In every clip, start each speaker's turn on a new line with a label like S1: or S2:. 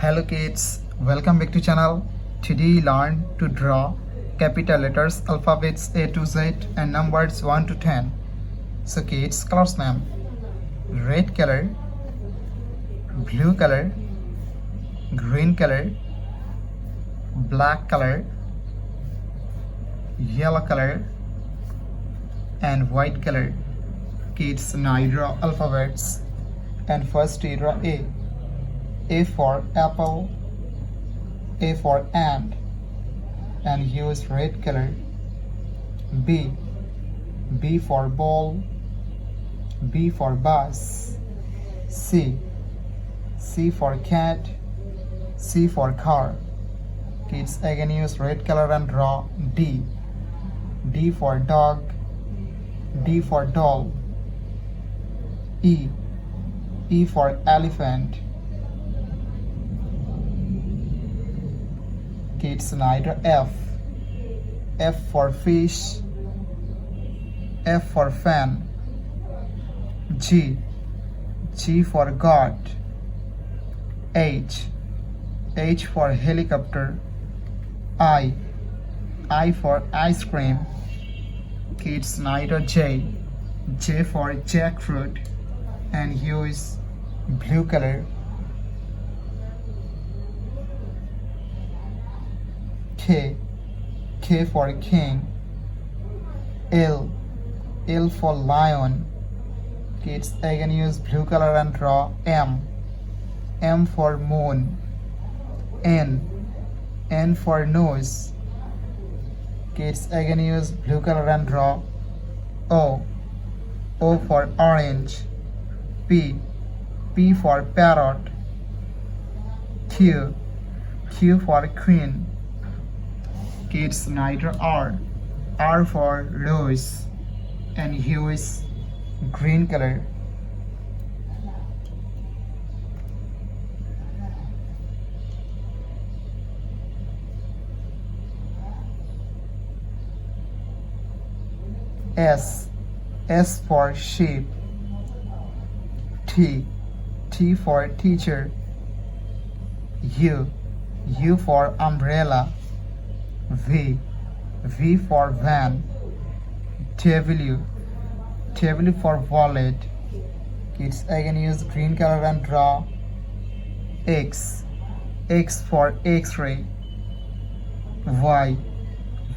S1: Hello kids, welcome back to channel. Today learn to draw capital letters, alphabets A to Z and numbers 1 to 10. So kids, colors name: red color, blue color, green color, black color, yellow color and white color. Kids, now you draw alphabets and first you draw A. A for apple, A for ant, and use red color. B, B for ball, B for bus. C, C for cat, C for car. Kids, again use red color and draw D. D for dog, D for doll. E, E for elephant. Kids, now draw F. F for fish, F for fan. G, G for God. H, H for helicopter. I for ice cream. Kids, now draw J. J for jackfruit and use blue color. K, K for king. L, L for lion. Kids, again use blue color and draw M. M for moon. N, N for nose. Kids, again use blue color and draw O. O for orange. P, P for parrot. Q, Q for queen. Kids, now draw R. R for rose and use green color. S, S for sheep. T, T for teacher. U, U for umbrella. V, V for van. W, W for wallet. Kids, again use green color and draw X. X for X-ray. Y,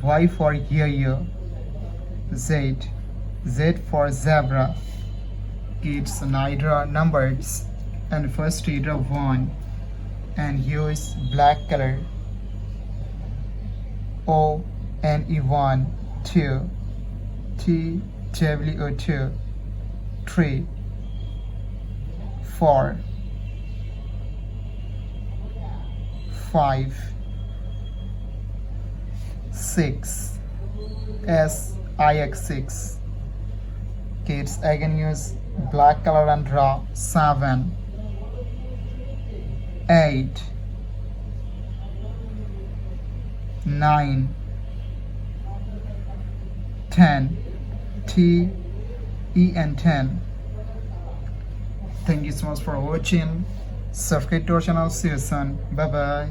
S1: Y for yo-yo. Z, Z for zebra. Kids, now draw numbers and first you draw 1 and use black color. O N E 1, 2, T W O 2, 3, 4, 5, 6, S I X 6. Kids, again use black color and draw 7, 8, 9, 10, T E and 10. Thank you so much for watching. Subscribe to our channel. See you soon. Bye bye.